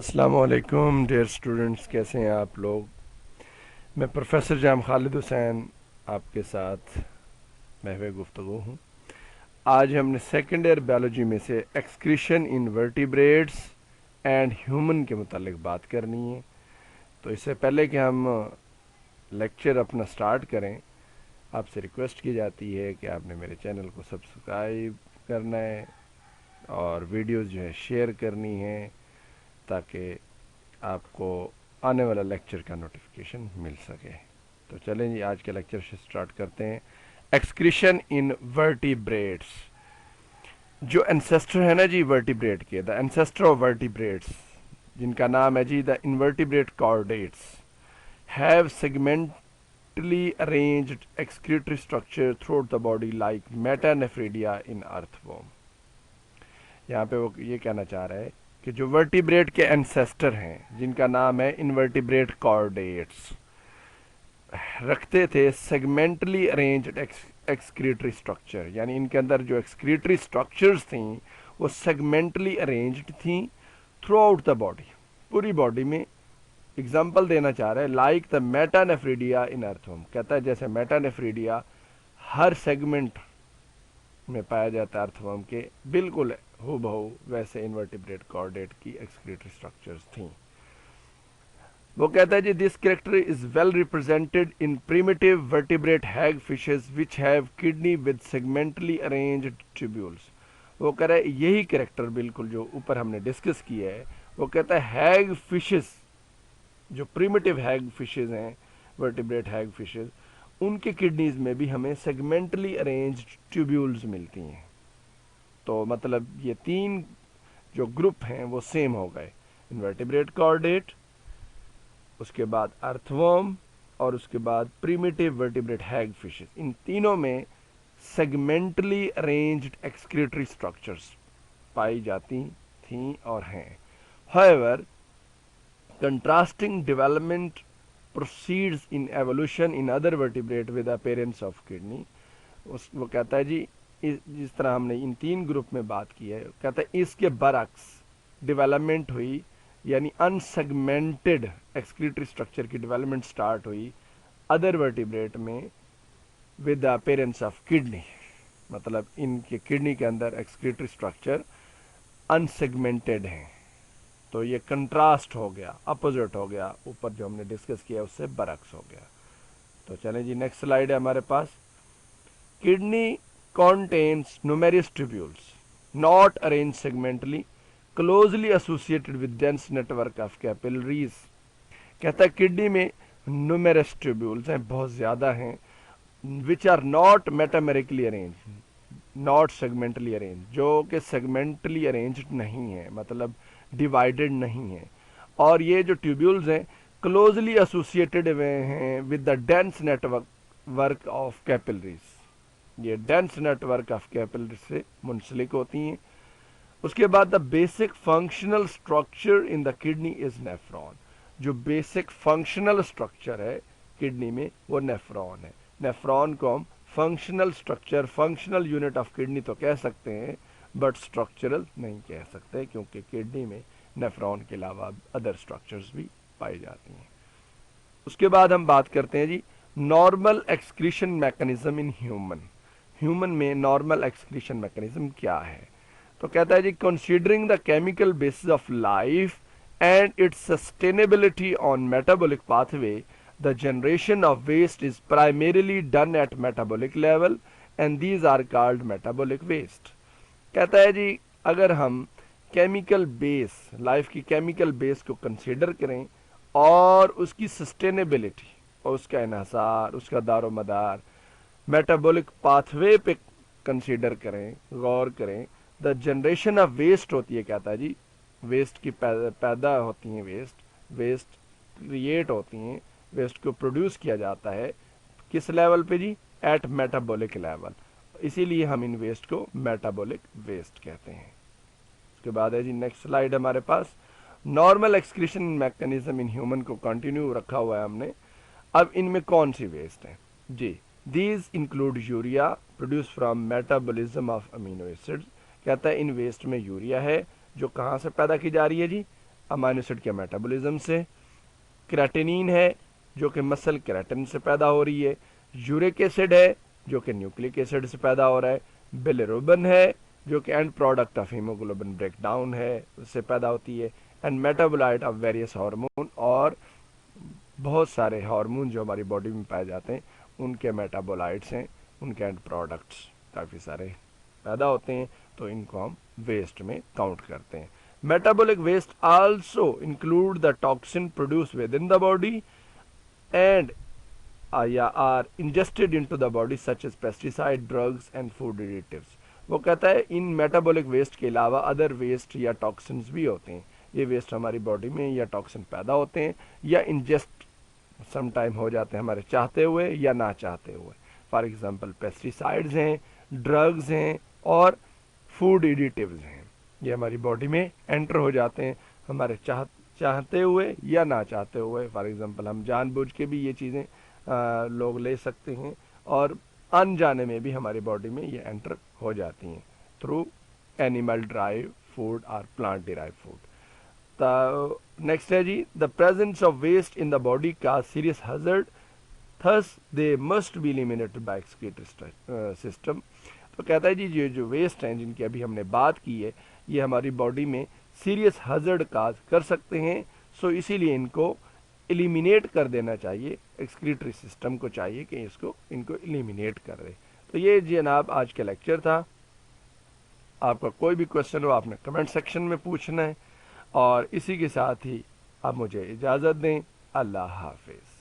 अस्सलाम वालेकुम dear students, कैसे हैं आप लोग। मैं प्रोफेसर जाम खालिद हुसैन आपके साथ महवे गुफ्तगू हूँ। आज हमने सेकेंड ईयर बायोलॉजी में से excretion in vertebrates and human के मुतालिक बात करनी है। तो इससे पहले कि हम लेक्चर अपना स्टार्ट करें, आपसे रिक्वेस्ट की जाती है कि आपने मेरे चैनल को सब्सक्राइब करना है और वीडियोस जो है शेयर करनी है, ताकि आपको आने वाला लेक्चर का नोटिफिकेशन मिल सके। तो चलें जी, आज के लेक्चर से स्टार्ट करते हैं। Excretion in vertebrates. जो एंसेस्टर है ना जी वर्टिब्रेट के, द एंसेस्टर ऑफ वर्टिब्रेट्स, जिनका नाम है जी the invertebrate chordates, have segmentally arranged excretory structure through the body like metanephridia in earthworm. यहाँ पे वो ये कहना चाह रहा है कि जो वर्टिब्रेट के एंसेस्टर हैं, जिनका नाम है इनवर्टिब्रेट कॉर्डेट्स, रखते थे सेगमेंटली अरेंज्ड एक्सक्रीटरी स्ट्रक्चर, यानी इनके अंदर जो एक्सक्रीटरी स्ट्रक्चर्स थी वो सेगमेंटली अरेंज्ड थी थ्रू आउट द बॉडी, पूरी बॉडी में। एग्जाम्पल देना चाह रहे हैं like the metanephridia in earthworm. कहता है जैसे मेटानेफ्रीडिया हर सेगमेंट में पाया जाता है अर्थवर्म के, बिल्कुल हूबहू वैसे इनवर्टिब्रेट कॉर्डेट की एक्सक्रीटरी स्ट्रक्चर्स थी। वो कहता है जी this character is well represented in primitive vertebrate hagfishes which have kidney with segmentally arranged tubules. वो कह रहा है यही कैरेक्टर बिल्कुल जो ऊपर हमने डिस्कस किया है। वो कहता है हैग फिशेस, जो प्रिमिटिव हैग फिशेस हैं, वर्टिब्रेट हैग फिशेस, उनके किडनीज में भी हमें सेगमेंटली अरेंज्ड ट्यूब्यूल्स मिलती हैं। तो मतलब ये तीन जो ग्रुप हैं वो सेम हो गए, इनवर्टिब्रेट कॉर्डेट, उसके बाद अर्थवर्म और उसके बाद प्रिमिटिव वर्टिब्रेट हैग फिशेस। इन तीनों में सेगमेंटली अरेंज्ड एक्सक्रीटरी स्ट्रक्चर्स पाई जाती थीं और हैं। However, contrasting development proceeds in evolution in other vertebrate with appearance of kidney। वो कहता है जी जिस तरह हमने इन तीन ग्रुप में बात की है, कहता है इसके बरक्स डेवलपमेंट हुई, यानी अनसेगमेंटेड एक्सक्रीटरी स्ट्रक्चर की डेवलपमेंट स्टार्ट हुई अदर वर्टिब्रेट में with the appearance of kidney. मतलब इनके किडनी के अंदर एक्सक्रीटरी स्ट्रक्चर अनसेगमेंटेड हैं। तो ये कंट्रास्ट हो गया, अपोजिट हो गया, ऊपर जो हमने डिस्कस किया उससे बरक्स हो गया। तो चलें जी, नेक्स्ट स्लाइड है हमारे पास। Kidney contains numerous tubules not arranged segmentally closely associated with dense network of capillaries। कहता है किडनी में numerous tubules हैं, बहुत ज़्यादा हैं, which are not metamerically arranged, not segmentally arranged, जो कि segmentally arranged नहीं है, मतलब divided नहीं है। और ये जो tubules हैं closely associated हुए हैं with the dense network of capillaries। ये डेंस नेटवर्क ऑफ कैपिलरी से मुंसलिक होती हैं। उसके बाद the basic functional structure in the kidney is nephron. जो बेसिक फंक्शनल स्ट्रक्चर है किडनी में वो नेफ्रॉन है। नेफ्रॉन को हम functional structure, functional unit of kidney तो कह सकते हैं, बट स्ट्रक्चरल नहीं कह सकते, क्योंकि किडनी में नेफ्रॉन के अलावा अदर स्ट्रक्चर्स भी पाई जाती हैं। उसके बाद हम बात करते हैं जी normal excretion mechanism in human. Human में नॉर्मल एक्सक्रीशन मैकेनिज्म क्या है। तो कहता है जी considering the chemical basis of life and its sustainability on metabolic pathway, the generation of waste is primarily done at metabolic level and these are called metabolic waste. कहता है जी अगर हम केमिकल बेस, लाइफ की chemical base को consider करें और उसकी सस्टेनेबिलिटी और उसका इन्हसार, उसका दारोमदार मेटाबॉलिक पाथवे पे कंसीडर करें, गौर करें, द जनरेशन ऑफ वेस्ट होती है। कहता है जी वेस्ट की पैदा होती हैं, वेस्ट क्रिएट होती हैं, वेस्ट को प्रोड्यूस किया जाता है किस लेवल पे जी, एट मेटाबॉलिक लेवल। इसीलिए हम इन वेस्ट को मेटाबॉलिक वेस्ट कहते हैं। उसके बाद है जी नेक्स्ट स्लाइड हमारे पास। Normal excretion mechanism in human को कंटिन्यू रखा हुआ है हमने। अब इनमें कौन सी वेस्ट है जी, these include urea produce from metabolism of amino acids. कहता है इन वेस्ट में यूरिया है जो कहाँ से पैदा की जा रही है जी, अमाइनो एसिड के मेटाबॉलिज्म से, क्रेटिनिन है जो कि मसल केराटिन से पैदा हो रही है, यूरिक एसिड है जो कि न्यूक्लिक एसिड से पैदा हो रहा है, बिलिरुबिन है जो कि and product of haemoglobin breakdown है, उससे पैदा होती है, and metabolite of various hormone, और बहुत सारे हार्मोन जो हमारी बॉडी में पाए जाते हैं उनके मेटाबोलाइट्स हैं, उनके एंड प्रोडक्ट्स काफ़ी सारे पैदा होते हैं, तो इनको हम वेस्ट में काउंट करते हैं। Metabolic waste also include the toxin produce within the body and या are ingested into the body such as pesticide, drugs and food additives. वो कहता है इन मेटाबॉलिक वेस्ट के अलावा अदर वेस्ट या टॉक्सिन्स भी होते हैं, ये वेस्ट हमारी बॉडी में या टॉक्सिन पैदा होते हैं या इंजेस्ट सम टाइम हो जाते हैं हमारे चाहते हुए या ना चाहते हुए। फॉर एग्जांपल पेस्टिसाइड्स हैं, ड्रग्स हैं और फूड एडिटिव्स हैं, ये हमारी बॉडी में एंटर हो जाते हैं हमारे चाहते हुए या ना चाहते हुए। फॉर एग्जांपल हम जानबूझ के भी ये चीज़ें लोग ले सकते हैं और अनजाने में भी हमारी बॉडी में ये एंटर हो जाती हैं थ्रू एनिमल ड्राइव फूड और प्लांट डिराइव फूड। तो नेक्स्ट है जी, the presence of waste in the body का serious hazard, thus they must be eliminated by excretory system. तो कहता है जी ये जो वेस्ट हैं जिनकी अभी हमने बात की है ये हमारी बॉडी में सीरियस हैजर्ड काज कर सकते हैं, सो इसीलिए इनको एलिमिनेट कर देना चाहिए, एक्सक्रीटरी सिस्टम को चाहिए कि इनको एलिमिनेट कर दे। तो ये जनाब आज का लेक्चर था। आपका कोई भी क्वेश्चन हो आपने कमेंट सेक्शन में पूछना है, और इसी के साथ ही आप मुझे इजाज़त दें। अल्लाह हाफिज़।